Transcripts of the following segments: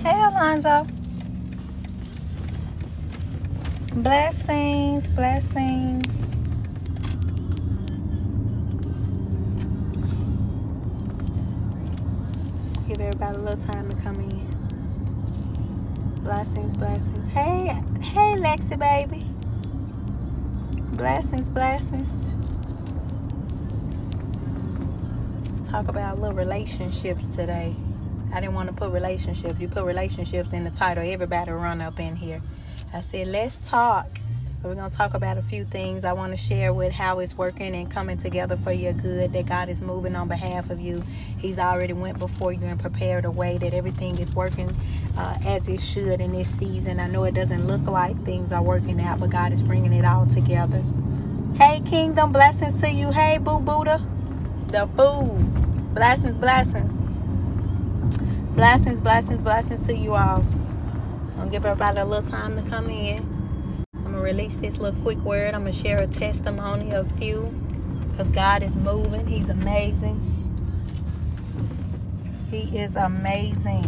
Hey, Alonzo. Blessings, blessings. Give everybody a little time to come in. Blessings, blessings. Hey, Lexi, baby. Blessings, blessings. Talk about little relationships today. I didn't want to put relationships. You put relationships in the title, everybody run up in here. I said, let's talk. So we're going to talk about a few things I want to share with how it's working and coming together for your good, that God is moving on behalf of you. He's already went before you and prepared a way that everything is working as it should in this season. I know it doesn't look like things are working out, but God is bringing it all together. Hey, Kingdom, blessings to you. Hey, Boo Buddha, the food. Blessings, blessings. Blessings, blessings, blessings to you all. I'm going to give everybody a little time to come in. I'm going to release this little quick word. I'm going to share a testimony of few because God is moving. He's amazing. He is amazing.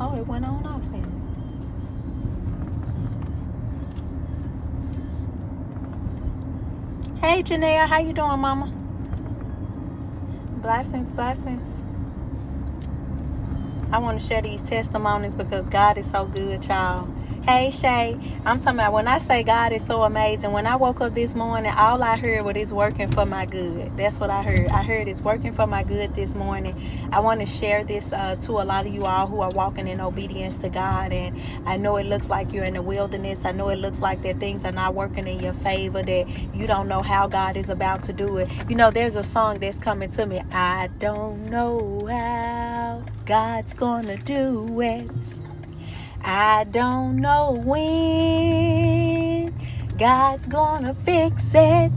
Oh, it went on off then. Hey, Janelle, how you doing, mama? Blessings, blessings. I want to share these testimonies because God is so good, y'all. Hey, Shay, I'm talking about when I say God is so amazing, when I woke up this morning, all I heard was it's working for my good. That's what I heard. I heard it's working for my good this morning. I want to share this to a lot of you all who are walking in obedience to God. And I know it looks like you're in the wilderness. I know it looks like that things are not working in your favor, that you don't know how God is about to do it. You know, there's a song that's coming to me. I don't know how God's gonna do it. I don't know when God's gonna fix it.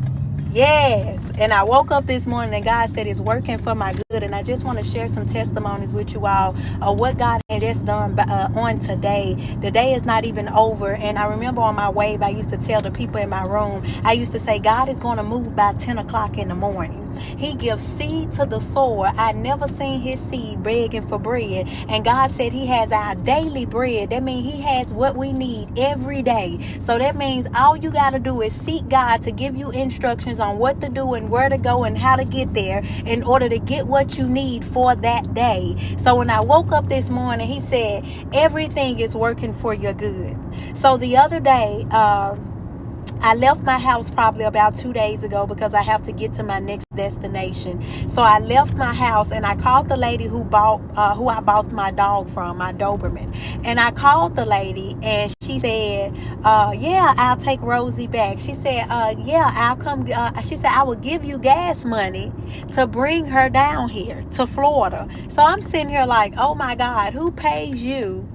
Yes. And I woke up this morning and God said it's working for my good. And I just want to share some testimonies with you all of what God had just done on today. The day is not even over. And I remember on my wave, I used to tell the people in my room, I used to say, God is going to move by 10 o'clock in the morning. He gives seed to the sower. I never seen his seed begging for bread. And God said he has our daily bread. That means he has what we need every day. So that means all you got to do is seek God to give you instructions on what to do and where to go and how to get there in order to get what you need for that day. So when I woke up this morning, he said, everything is working for your good. So the other day, I left my house probably about 2 days ago because I have to get to my next destination. So I left my house and I called the lady who I bought my dog from, my Doberman. And I called the lady and she said, yeah, I'll take Rosie back. She said, yeah, I'll come. She said, I will give you gas money to bring her down here to Florida. So I'm sitting here like, oh my God, who pays you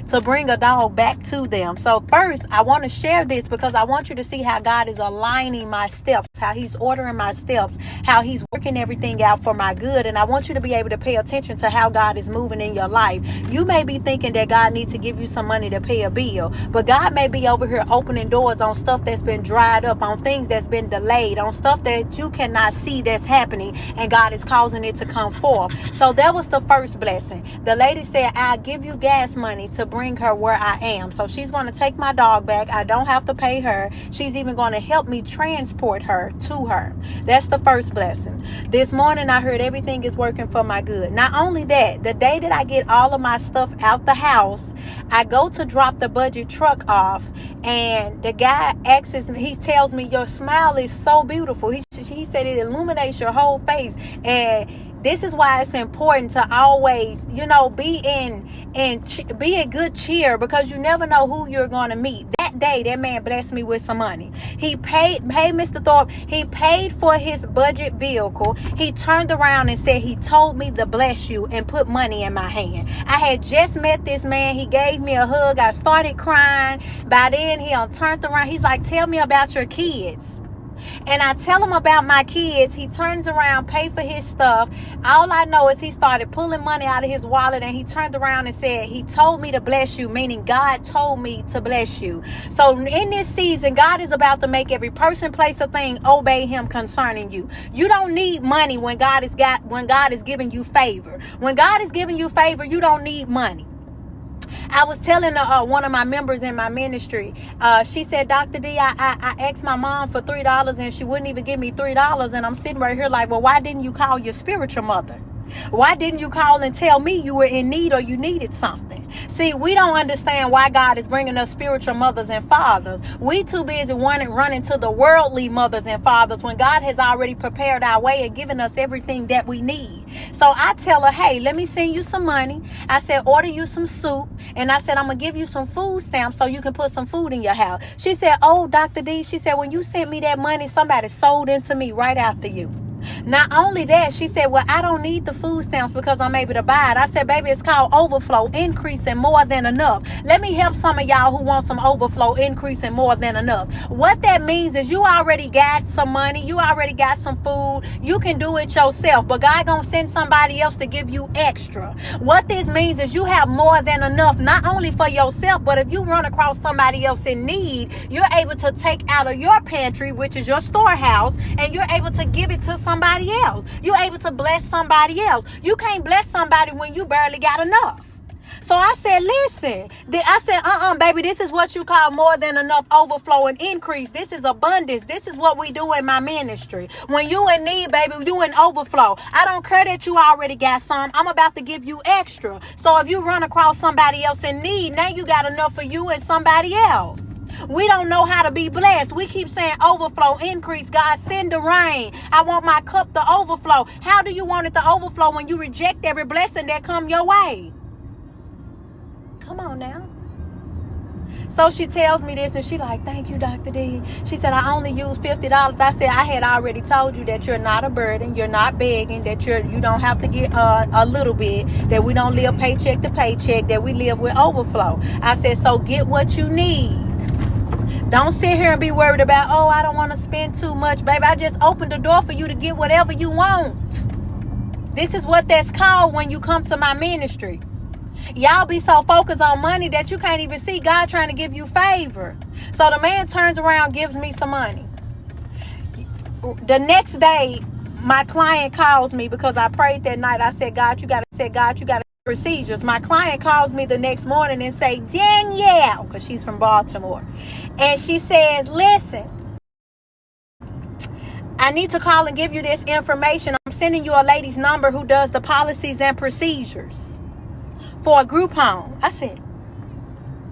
to bring a dog back to them? So first, I want to share this because I want you to see how God is aligning my steps, how he's ordering my steps, how he's working everything out for my good. And I want you to be able to pay attention to how God is moving in your life. You may be thinking that God needs to give you some money to pay a bill, but God may be over here opening doors on stuff that's been dried up, on things that's been delayed, on stuff that you cannot see that's happening, and God is causing it to come forth. So that was the first blessing. The lady said, I'll give you gas money to bring her where I am. So she's going to take my dog back. I don't have to pay her. She's even going to help me transport her to her. That's the first blessing. This morning I heard everything is working for my good. Not only that, the day that I get all of my stuff out the house, I go to drop the budget truck off and the guy asks me, he tells me, your smile is so beautiful. He said it illuminates your whole face. And this is why it's important to always, be in good cheer, because you never know who you're going to meet. That day, that man blessed me with some money. He paid Mr. Thorpe. He paid for his budget vehicle. He turned around and said, he told me to bless you, and put money in my hand. I had just met this man. He gave me a hug. I started crying. By then, he turned around. He's like, tell me about your kids. and I tell him about my kids, he turns around, pay for his stuff. All I know is he started pulling money out of his wallet, and he turned around and said, he told me to bless you, meaning God told me to bless you. So in this season, God is about to make every person, place, or thing obey him concerning you. You don't need money when God is giving you favor. When God is giving you favor, you don't need money. I was telling one of my members in my ministry, she said, Dr. D, I asked my mom for $3 and she wouldn't even give me $3. And I'm sitting right here like, well, why didn't you call your spiritual mother? Why didn't you call and tell me you were in need or you needed something? See, we don't understand why God is bringing us spiritual mothers and fathers. We too busy running to the worldly mothers and fathers when God has already prepared our way and given us everything that we need. So I tell her, hey, let me send you some money. I said, order you some soup. And I said, I'm going to give you some food stamps so you can put some food in your house. She said, oh, Dr. D, she said, when you sent me that money, somebody sold into me right after you. Not only that, she said, well, I don't need the food stamps because I'm able to buy it. I said, baby, it's called overflow, increase, and more than enough. Let me help some of y'all who want some overflow, increase, and more than enough. What that means is you already got some money. You already got some food. You can do it yourself, but God gonna send somebody else to give you extra. What this means is you have more than enough, not only for yourself, but if you run across somebody else in need, you're able to take out of your pantry, which is your storehouse, and you're able to give it to somebody else. You're able to bless somebody else. You can't bless somebody when you barely got enough. So I said, listen, I said, baby, this is what you call more than enough, overflow and increase. This is abundance. This is what we do in my ministry. When you in need, baby, you in overflow. I don't care that you already got some. I'm about to give you extra. So if you run across somebody else in need, now you got enough for you and somebody else. We don't know how to be blessed. We keep saying overflow, increase. God, send the rain. I want my cup to overflow. How do you want it to overflow when you reject every blessing that come your way? Come on now. So she tells me this and she like, thank you, Dr. D. She said, I only used $50. I said, I had already told you that you're not a burden. You're not begging, that you don't have to get a little bit, that we don't live paycheck to paycheck, that we live with overflow. I said, so get what you need. Don't sit here and be worried about, oh, I don't want to spend too much, baby. I just opened the door for you to get whatever you want. This is what that's called when you come to my ministry. Y'all be so focused on money that you can't even see God trying to give you favor. So the man turns around, gives me some money. The next day, my client calls me because I prayed that night. I said, God, you got to procedures. My client calls me the next morning and say, Danielle, because she's from Baltimore, and she says, listen, I need to call and give you this information. I'm sending you a lady's number who does the policies and procedures for a group home. I said,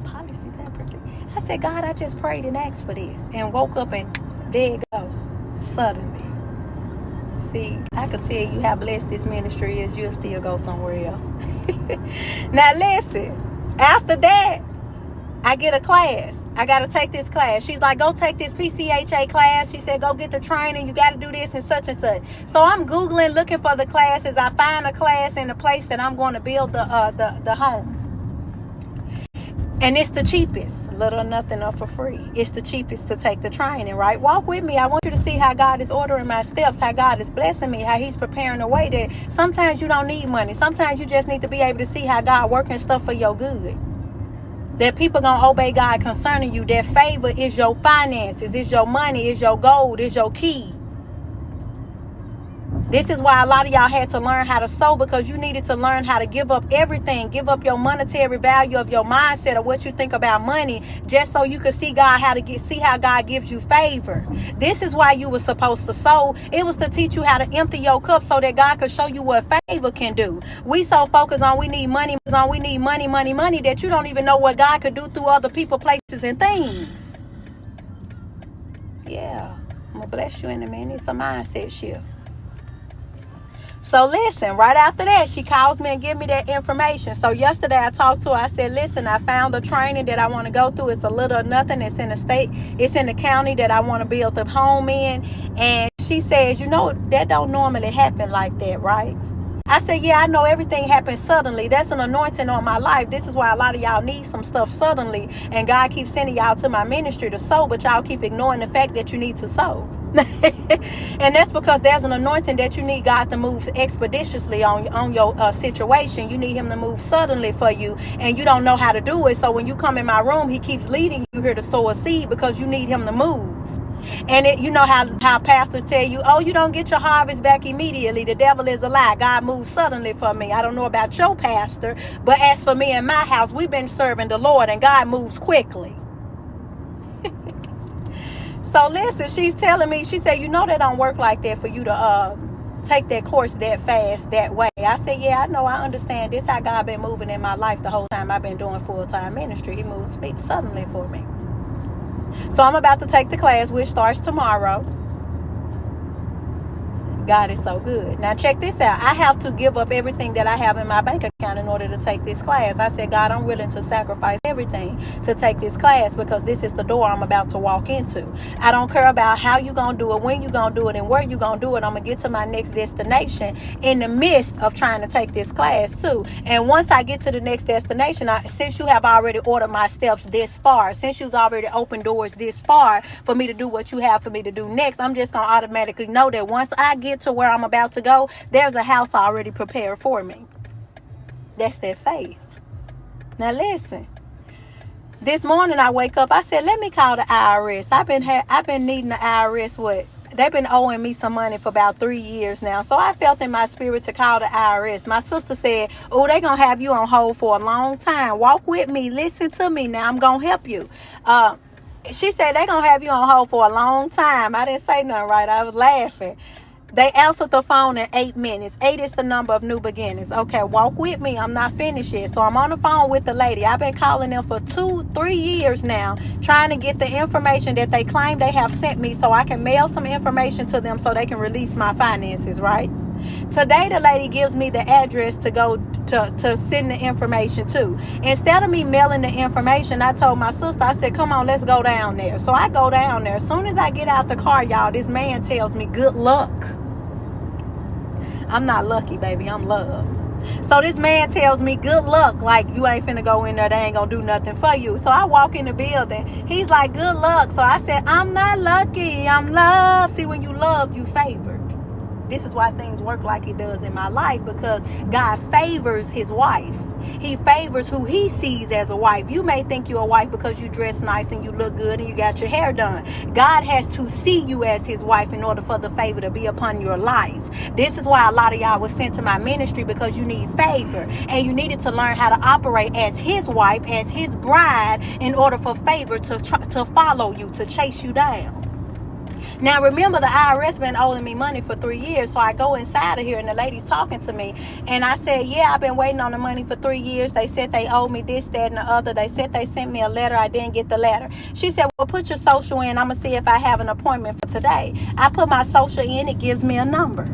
policies and procedures. I said, God, I just prayed and asked for this and woke up and there you go, suddenly. See, I could tell you how blessed this ministry is. You'll still go somewhere else. Now listen, after that, I get a class. I got to take this class. She's like, go take this PCHA class. She said, go get the training. You got to do this and such and such. So I'm Googling, looking for the classes. I find a class in the place that I'm going to build the home. And it's the cheapest, little or nothing or for free. It's the cheapest to take the training, right? Walk with me. I want you to see how God is ordering my steps, how God is blessing me, how he's preparing a way that sometimes you don't need money. Sometimes you just need to be able to see how God working stuff for your good. That people going to obey God concerning you. That favor is your finances, is your money, is your gold, is your key. This is why a lot of y'all had to learn how to sow, because you needed to learn how to give up everything, give up your monetary value of your mindset of what you think about money, just so you could see God, see how God gives you favor. This is why you were supposed to sow. It was to teach you how to empty your cup so that God could show you what favor can do. We so focused on we need money, that you don't even know what God could do through other people, places, and things. Yeah, I'm gonna bless you in a minute. It's a mindset shift. So listen, right after that, she calls me and gives me that information. So yesterday I talked to her. I said, listen, I found a training that I want to go through. It's a little or nothing. It's in the state. It's in the county that I want to build the home in. And she says, you know, that don't normally happen like that, right? I said, yeah, I know everything happens suddenly. That's an anointing on my life. This is why a lot of y'all need some stuff suddenly. And God keeps sending y'all to my ministry to sow, but y'all keep ignoring the fact that you need to sow. And that's because there's an anointing that you need God to move expeditiously on your situation. You need him to move suddenly for you, and you don't know how to do it. So when you come in my room, he keeps leading you here to sow a seed because you need him to move. And you know how pastors tell you, oh, you don't get your harvest back immediately. The devil is a lie. God moves suddenly for me. I don't know about your pastor, but as for me and my house, we've been serving the Lord, and God moves quickly. So listen, she's telling me, she said, you know that don't work like that for you to take that course that fast, that way. I said, yeah, I know, I understand. This how God been moving in my life the whole time I've been doing full-time ministry. He moves suddenly for me. So I'm about to take the class, which starts tomorrow. God is so good. Now check this out. I have to give up everything that I have in my bank account in order to take this class. I said, God, I'm willing to sacrifice everything to take this class because this is the door I'm about to walk into. I don't care about how you going to do it, when you going to do it, and where you going to do it. I'm going to get to my next destination in the midst of trying to take this class too. And once I get to the next destination, since you have already ordered my steps this far, since you've already opened doors this far for me to do what you have for me to do next, I'm just going to automatically know that once I get to where I'm about to go, there's a house already prepared for me. That's that faith. Now listen, this morning I wake up, I said, let me call the IRS. I've been needing the IRS. They've been owing me some money for about 3 years now. So I felt in my spirit to call the IRS. My sister said, oh, they're going to have you on hold for a long time. Walk with me. Listen to me. Now I'm going to help you. She said they're going to have you on hold for a long time. I didn't say nothing, right? I was laughing. They answered the phone in 8 minutes. 8 is the number of new beginnings. Okay, walk with me. I'm not finished yet. So I'm on the phone with the lady. I've been calling them for 2-3 years now, trying to get the information that they claim they have sent me so I can mail some information to them so they can release my finances, right? Today, the lady gives me the address to go to send the information to. Instead of me mailing the information, I told my sister, I said, come on, let's go down there. So I go down there. As soon as I get out the car, y'all, this man tells me, good luck. I'm not lucky, baby. I'm loved. So this man tells me, good luck. Like, you ain't finna go in there. They ain't gonna do nothing for you. So I walk in the building. He's like, good luck. So I said, I'm not lucky. I'm loved. See, when you loved, you favored. This is why things work like it does in my life, because God favors his wife. He favors who he sees as a wife. You may think you're a wife because you dress nice and you look good and you got your hair done. God has to see you as his wife in order for the favor to be upon your life. This is why a lot of y'all was sent to my ministry, because you need favor. And you needed to learn how to operate as his wife, as his bride, in order for favor to follow you, to chase you down. Now, remember, the IRS been owing me money for 3 years. So I go inside of here and the lady's talking to me. And I said, yeah, I've been waiting on the money for 3 years. They said they owe me this, that, and the other. They said they sent me a letter. I didn't get the letter. She said, well, put your social in. I'm going to see if I have an appointment for today. I put my social in. It gives me a number.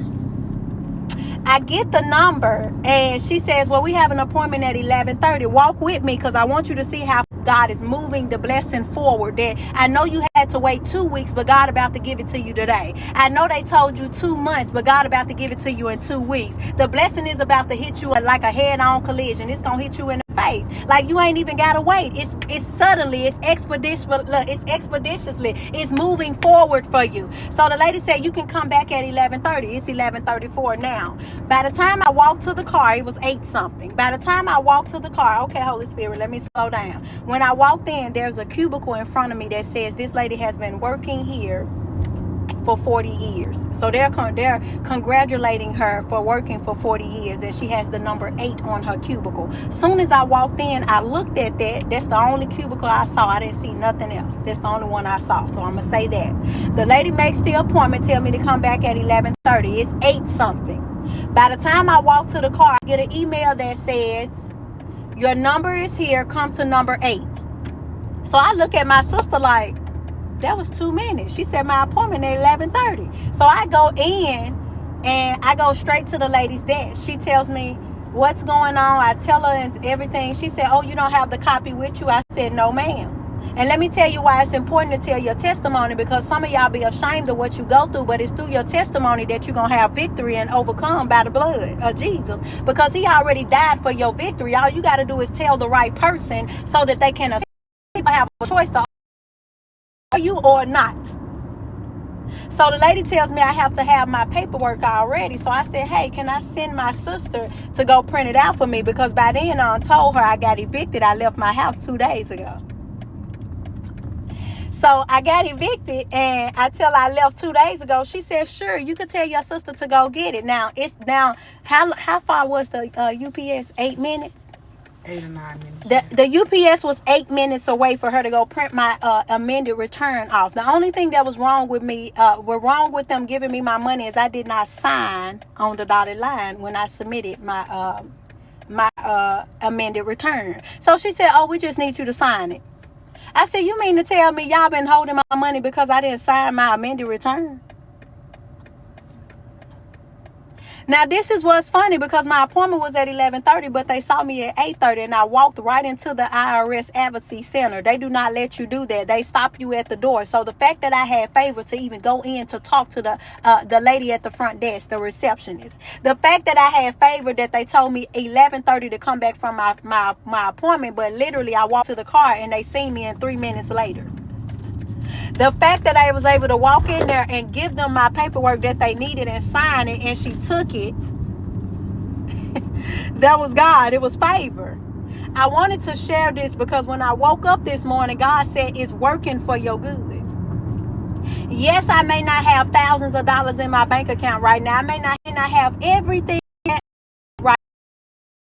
I get the number and she says, well, we have an appointment at 11:30. Walk with me because I want you to see how God is moving the blessing forward. That I know you had to wait 2 weeks, but God about to give it to you today. I know they told you 2 months, but God about to give it to you in 2 weeks. The blessing is about to hit you like a head-on collision. It's going to hit you in the face. Like you ain't even got to wait. It's suddenly, it's expeditiously, it's moving forward for you. So the lady said, you can come back at 11:30. It's 11:34 now. By the time I walked to the car, it was 8 something. By the time I walked to the car, okay, Holy Spirit, let me slow down. When I walked in, there's a cubicle in front of me that says this lady has been working here for 40 years. So they're congratulating her for working for 40 years, and she has the number 8 on her cubicle. Soon as I walked in, I looked at that. That's the only cubicle I saw. I didn't see nothing else. That's the only one I saw. So I'm going to say that. The lady makes the appointment, tell me to come back at 11:30. It's 8 something. By the time I walk to the car, I get an email that says, your number is here. Come to number 8. So I look at my sister like, that was 2 minutes. She said my appointment at 11:30. So I go in and I go straight to the lady's desk. She tells me what's going on. I tell her and everything. She said, oh, you don't have the copy with you? I said, no, ma'am. And let me tell you why it's important to tell your testimony, because some of y'all be ashamed of what you go through, but it's through your testimony that you're going to have victory and overcome by the blood of Jesus, because he already died for your victory. All you got to do is tell the right person so that they can have a choice to you or not. So the lady tells me I have to have my paperwork already. So I said, hey, can I send my sister to go print it out for me? Because by then I told her I got evicted. I left my house 2 days ago. So I got evicted, and I tell her I left 2 days ago. She said, sure, you could tell your sister to go get it. Now, how far was the UPS? 8 minutes? 8 or 9 minutes. The UPS was 8 minutes away for her to go print my amended return off. The only thing that was wrong with me, wrong with them giving me my money, is I did not sign on the dotted line when I submitted my amended return. So she said, oh, we just need you to sign it. I said, you mean to tell me y'all been holding my money because I didn't sign my amended return? Now, this is what's funny, because my appointment was at 11:30, but they saw me at 8:30, and I walked right into the IRS Advocacy Center. They do not let you do that. They stop you at the door. So the fact that I had favor to even go in to talk to the lady at the front desk, the receptionist, the fact that I had favor that they told me 11:30 to come back from my appointment, but literally I walked to the car and they seen me in 3 minutes later. The fact that I was able to walk in there and give them my paperwork that they needed and sign it, and she took it, that was God. It was favor. I wanted to share this because when I woke up this morning, God said it's working for your good. Yes, I may not have thousands of dollars in my bank account right now. I may not have everything right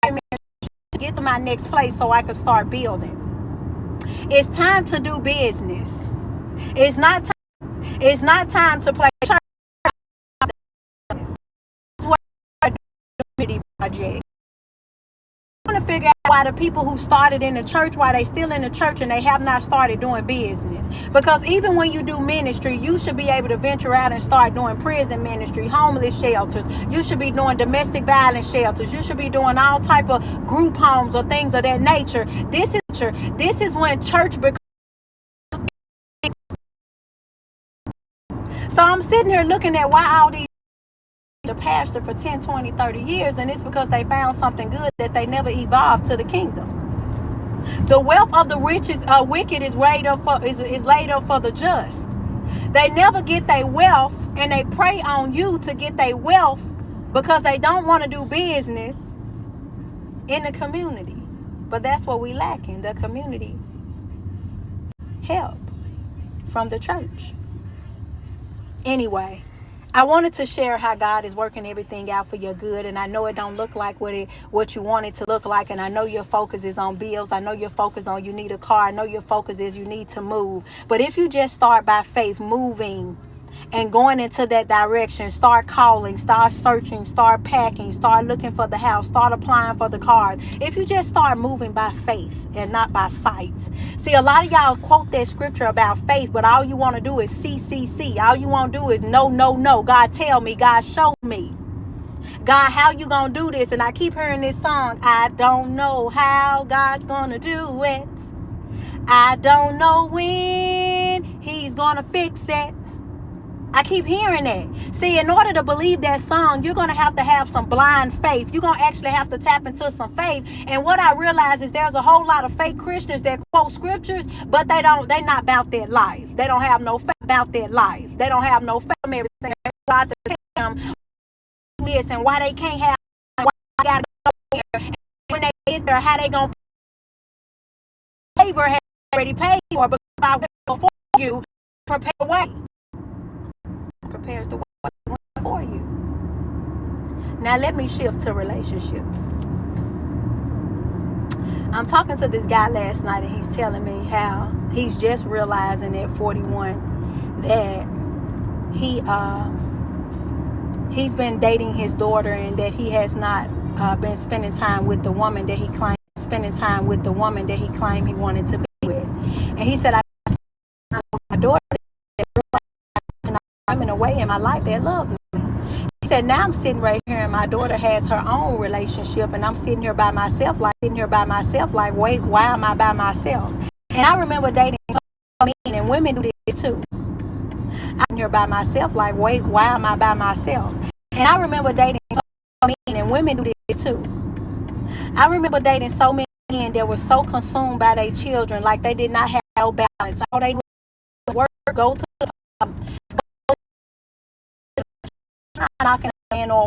now to get to my next place so I can start building. It's time to do business. It's not time to play church. It's what I do project. I want to figure out why the people who started in the church, why they still in the church and they have not started doing business. Because even when you do ministry, you should be able to venture out and start doing prison ministry, homeless shelters. You should be doing domestic violence shelters. You should be doing all type of group homes or things of that nature. This is when church becomes. So I'm sitting here looking at why all these the pastor for 10, 20, 30 years, and it's because they found something good that they never evolved to the kingdom. The wealth of the wicked is laid up for the just. They never get their wealth, and they prey on you to get their wealth because they don't want to do business in the community. But that's what we lack in the community. Help from the church. Anyway, I wanted to share how God is working everything out for your good. And I know it don't look like what you want it to look like. And I know your focus is on bills. I know your focus on you need a car. I know your focus is you need to move. But if you just start by faith moving and going into that direction, start calling, start searching, start packing, start looking for the house, start applying for the cars. If you just start moving by faith and not by sight. See, a lot of y'all quote that scripture about faith, but all you want to do is see. All you want to do is no. God, tell me. God, show me. God, how you gonna do this? And I keep hearing this song. I don't know how God's gonna do it. I don't know when he's gonna fix it. I keep hearing that. See, in order to believe that song, you're going to have some blind faith. You're going to actually have to tap into some faith. And what I realize is there's a whole lot of fake Christians that quote scriptures, but they're not about their life. They don't have no faith about their life. They don't have no faith in everything. God to tell them this and why they can't have, why they got to go here. And when they get there, how they going to favor has already paid for, because I went before you, prepare the way. Prepares the way for you. Now let me shift to relationships. I'm talking to this guy last night, and he's telling me how he's just realizing at 41 that he's been dating his daughter, and that he has not been spending time with the woman that he claimed he wanted to be with. And he said, my daughter, I'm in a way in my life that love me. He said, now I'm sitting right here and my daughter has her own relationship, and I'm sitting here by myself like, wait, why am I by myself? And I remember dating so many men, and women do this too. I'm sitting here by myself like, wait, why am I by myself? And I remember dating so many men, and women do this too. I remember dating so many men that were so consumed by their children, like they did not have no balance. All they would work, go to knocking a man or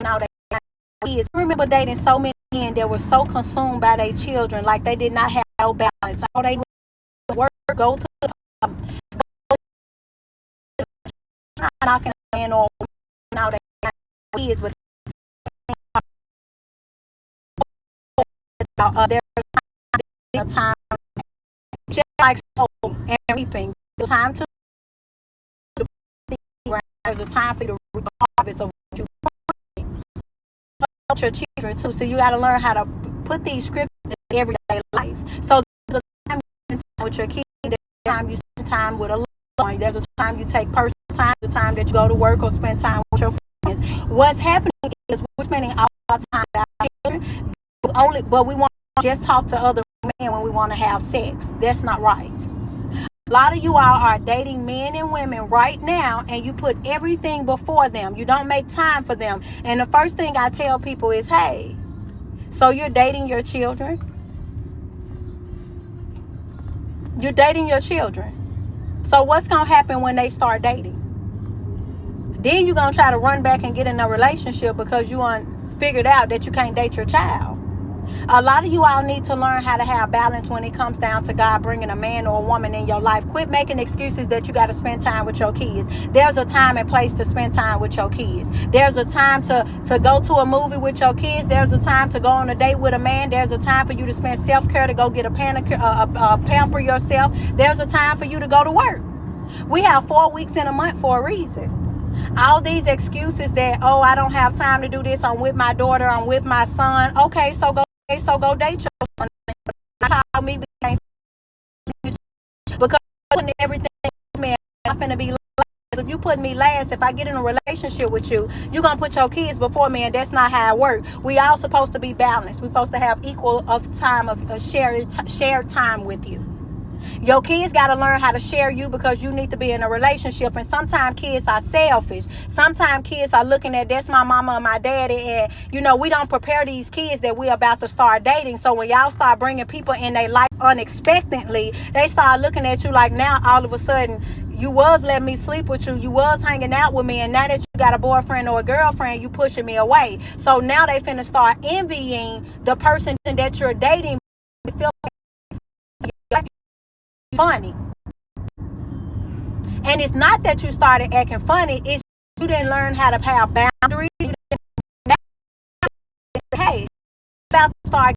now they got kids. I remember dating so many men that were so consumed by their children, like they did not have no balance. All they would work, go to knocking a man or now they got kids with there's a time just like soul and reaping. There's a time to there's a time for you to reap the harvest of what you plant. Your children too, so you got to learn how to put these scriptures in everyday life. So there's a time you spend time with your kids, there's a time you spend time with a loved one, there's a time you take personal time, the time that you go to work or spend time with your friends. What's happening is we're spending all our time with our children, but we want to just talk to other men when we want to have sex. That's not right. A lot of you all are dating men and women right now, and you put everything before them. You don't make time for them. And the first thing I tell people is, hey, so you're dating your children? You're dating your children. So what's going to happen when they start dating? Then you're going to try to run back and get in a relationship because you figured out that you can't date your child. A lot of you all need to learn how to have balance when it comes down to God bringing a man or a woman in your life. Quit making excuses that you got to spend time with your kids. There's a time and place to spend time with your kids. There's a time to go to a movie with your kids. There's a time to go on a date with a man. There's a time for you to spend self-care, to go get a pamper yourself. There's a time for you to go to work. We have 4 weeks in a month for a reason. All these excuses that, oh, I don't have time to do this. I'm with my daughter. I'm with my son. Okay, so go date your son. Call me because putting everything man, I'm finna be last. If you put me last, if I get in a relationship with you, you're gonna put your kids before me, and that's not how it works. We all supposed to be balanced. We're supposed to have equal of time of shared time with you. Your kids got to learn how to share you because you need to be in a relationship. And sometimes kids are selfish. Sometimes kids are looking at, that's my mama and my daddy. And, we don't prepare these kids that we're about to start dating. So when y'all start bringing people in their life unexpectedly, they start looking at you like now all of a sudden, you was letting me sleep with you. You was hanging out with me. And now that you got a boyfriend or a girlfriend, you pushing me away. So now they finna start envying the person that you're dating. They feel like funny. And it's not that you started acting funny, it's you didn't learn how to have boundaries. Hey, about to start,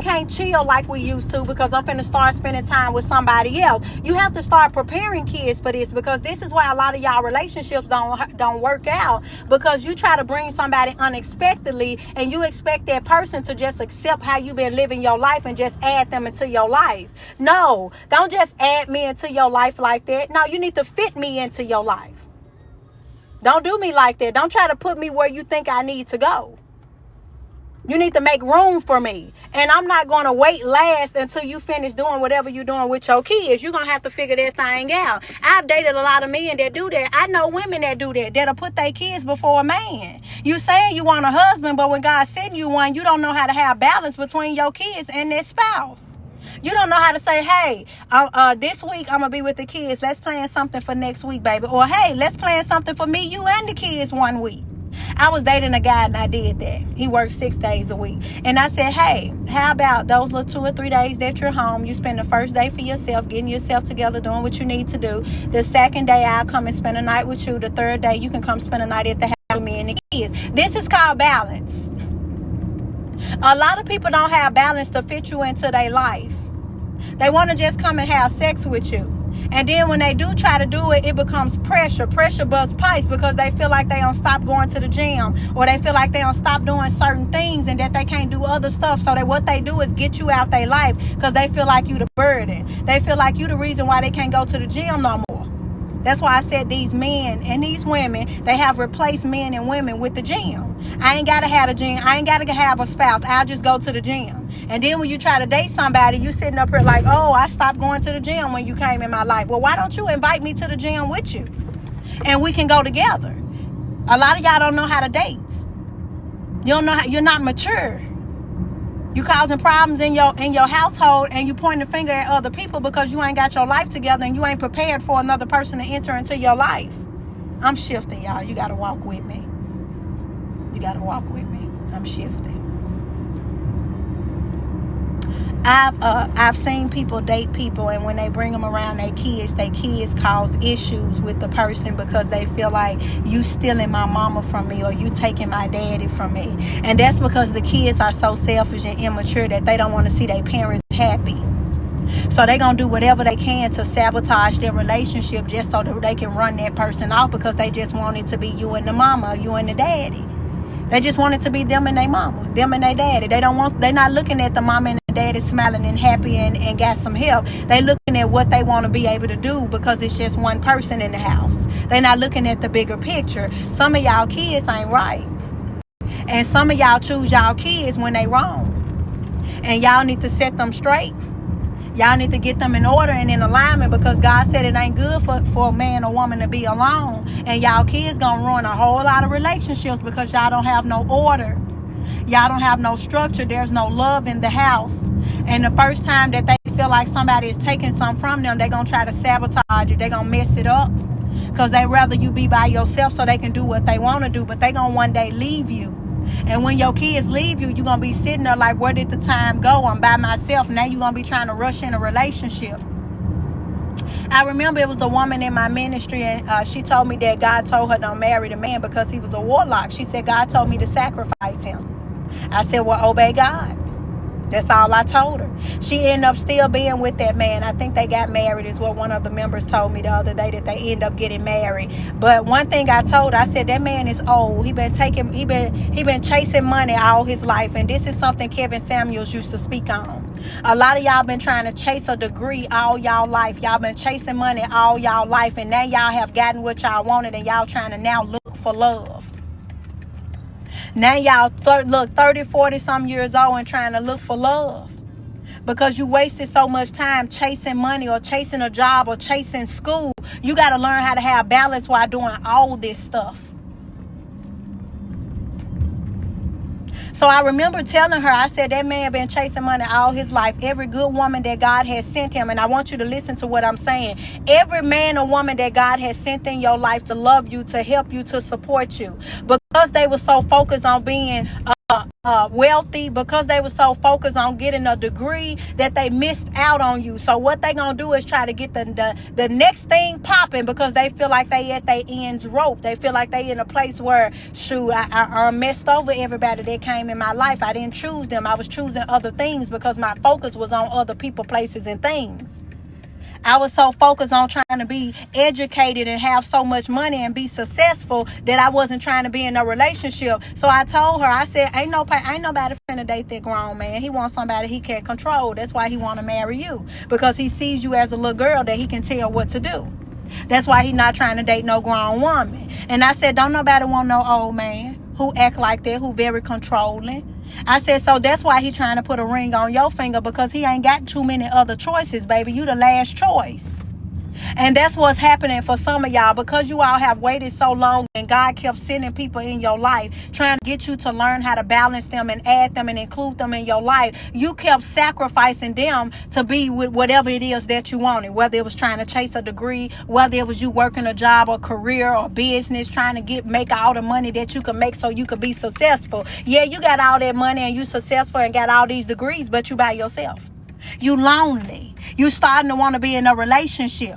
can't chill like we used to because I'm finna start spending time with somebody else. You have to start preparing kids for this, because this is why a lot of y'all relationships don't work out, because you try to bring somebody unexpectedly and you expect that person to just accept how you've been living your life and just add them into your life. No, don't just add me into your life like that. No, you need to fit me into your life. Don't do me like that. Don't try to put me where you think I need to go. You need to make room for me. And I'm not going to wait last until you finish doing whatever you're doing with your kids. You're going to have to figure that thing out. I've dated a lot of men that do that. I know women that do that, that'll put their kids before a man. You saying you want a husband, but when God sent you one, you don't know how to have balance between your kids and their spouse. You don't know how to say, hey, this week I'm going to be with the kids. Let's plan something for next week, baby. Or, hey, let's plan something for me, you, and the kids one week. I was dating a guy and I did that. He worked 6 days a week. And I said, hey, how about those little 2 or 3 days that you're home? You spend the first day for yourself, getting yourself together, doing what you need to do. The second day, I'll come and spend a night with you. The third day, you can come spend a night at the house with me and the kids. This is called balance. A lot of people don't have balance to fit you into their life. They want to just come and have sex with you. And then when they do try to do it, it becomes pressure. Pressure busts pipes because they feel like they don't stop going to the gym, or they feel like they don't stop doing certain things and that they can't do other stuff. So that what they do is get you out their life because they feel like you the burden. They feel like you the reason why they can't go to the gym no more. That's why I said these men and these women, they have replaced men and women with the gym. I ain't got to have a gym. I ain't got to have a spouse. I'll just go to the gym. And then when you try to date somebody, you sitting up here like, oh, I stopped going to the gym when you came in my life. Well, why don't you invite me to the gym with you? And we can go together. A lot of y'all don't know how to date. You don't know how, you're not mature. You causing problems in your household, and you pointing the finger at other people because you ain't got your life together and you ain't prepared for another person to enter into your life. I'm shifting, y'all. You got to walk with me. You got to walk with me. I'm shifting. I've seen people date people, and when they bring them around their kids cause issues with the person because they feel like you stealing my mama from me or you taking my daddy from me. And that's because the kids are so selfish and immature that they don't want to see their parents happy. So they're going to do whatever they can to sabotage their relationship just so that they can run that person off because they just want it to be you and the mama or you and the daddy. They just want it to be them and their mama, them and their daddy. They're not looking at the mama and the daddy smiling and happy and got some help. They looking at what they want to be able to do because it's just one person in the house. They're not looking at the bigger picture. Some of y'all kids ain't right. And some of y'all choose y'all kids when they wrong. And y'all need to set them straight. Y'all need to get them in order and in alignment because God said it ain't good for a man or woman to be alone. And y'all kids gonna ruin a whole lot of relationships because y'all don't have no order. Y'all don't have no structure. There's no love in the house. And the first time that they feel like somebody is taking something from them, they're gonna try to sabotage you. They're gonna mess it up because they rather you be by yourself so they can do what they want to do. But they gonna one day leave you. And when your kids leave you, you're going to be sitting there like, where did the time go? I'm by myself. Now you're going to be trying to rush in a relationship. I remember it was a woman in my ministry, and she told me that God told her don't marry the man because he was a warlock. She said, God told me to sacrifice him. I said, well, obey God. That's all I told her. She ended up still being with that man. I think they got married is what one of the members told me the other day, that they end up getting married. But one thing I told her, I said, that man is old. He been chasing money all his life. And this is something Kevin Samuels used to speak on. A lot of y'all been trying to chase a degree all y'all life. Y'all been chasing money all y'all life. And now y'all have gotten what y'all wanted and y'all trying to now look for love. Now y'all look 30, 40 some years old and trying to look for love because you wasted so much time chasing money or chasing a job or chasing school. You got to learn how to have balance while doing all this stuff. So I remember telling her, I said, that man been chasing money all his life. Every good woman that God has sent him, and I want you to listen to what I'm saying. Every man or woman that God has sent in your life to love you, to help you, to support you. Because they were so focused on being wealthy, because they were so focused on getting a degree that they missed out on you. So what they gonna do is try to get the next thing popping because they feel like they at their ends rope. They feel like they in a place where, shoot, I messed over everybody that came in my life. I didn't choose them. I was choosing other things because my focus was on other people, places, and things. I was so focused on trying to be educated and have so much money and be successful that I wasn't trying to be in a relationship. So I told her, I said, ain't nobody finna date that grown man. He wants somebody he can control. That's why he want to marry you, because he sees you as a little girl that he can tell what to do. That's why he not trying to date no grown woman. And I said, don't nobody want no old man who act like that, who very controlling. I said, so that's why he trying to put a ring on your finger, because he ain't got too many other choices, baby. You the last choice. And that's what's happening for some of y'all, because you all have waited so long and God kept sending people in your life trying to get you to learn how to balance them and add them and include them in your life. You kept sacrificing them to be with whatever it is that you wanted, whether it was trying to chase a degree, whether it was you working a job or career or business, trying to make all the money that you could make so you could be successful. Yeah, you got all that money and you successful and got all these degrees, but you by yourself. You lonely. You starting to want to be in a relationship.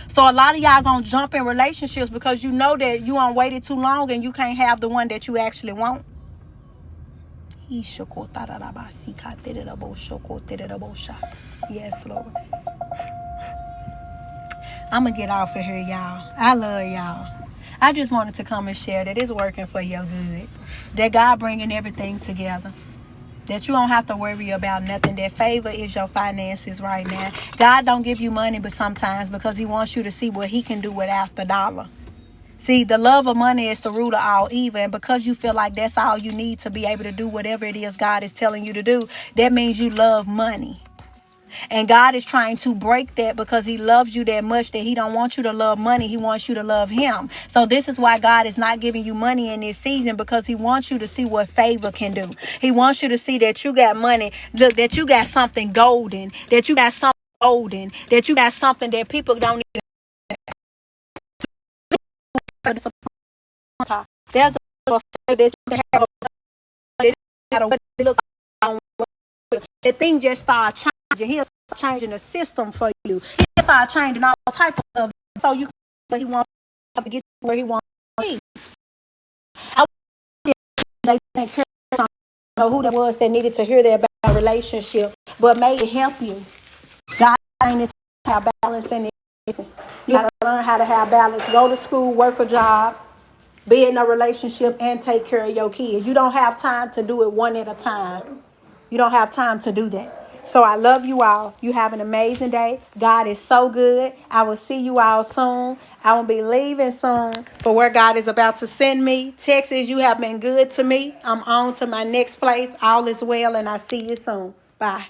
So a lot of y'all gonna jump in relationships because you know that you on waited too long and you can't have the one that you actually want. Yes, Lord. I'm gonna get off of here, y'all. I love y'all. I just wanted to come and share that it's working for your good. That God bringing everything together. That you don't have to worry about nothing. That favor is your finances right now. God don't give you money, but sometimes because he wants you to see what he can do without the dollar. See, the love of money is the root of all evil. And because you feel like that's all you need to be able to do whatever it is God is telling you to do, that means you love money. And God is trying to break that because he loves you that much that he don't want you to love money. He wants you to love him. So this is why God is not giving you money in this season, because he wants you to see what favor can do. He wants you to see that you got money. Look, that you got something golden, that you got something golden, that you got something that people don't even There's a that you can have the thing just start changing. He'll start changing the system for you. He'll start changing all types of stuff so you can he wants to get where he wants to be. I think know who that was that needed to hear that about relationship, but may it help you. God ain't have balance in it. You gotta learn how to have balance. Go to school, work a job, be in a relationship, and take care of your kids. You don't have time to do it one at a time. You don't have time to do that. So I love you all. You have an amazing day. God is so good. I will see you all soon. I will be leaving soon for where God is about to send me. Texas, you have been good to me. I'm on to my next place. All is well, and I see you soon. Bye.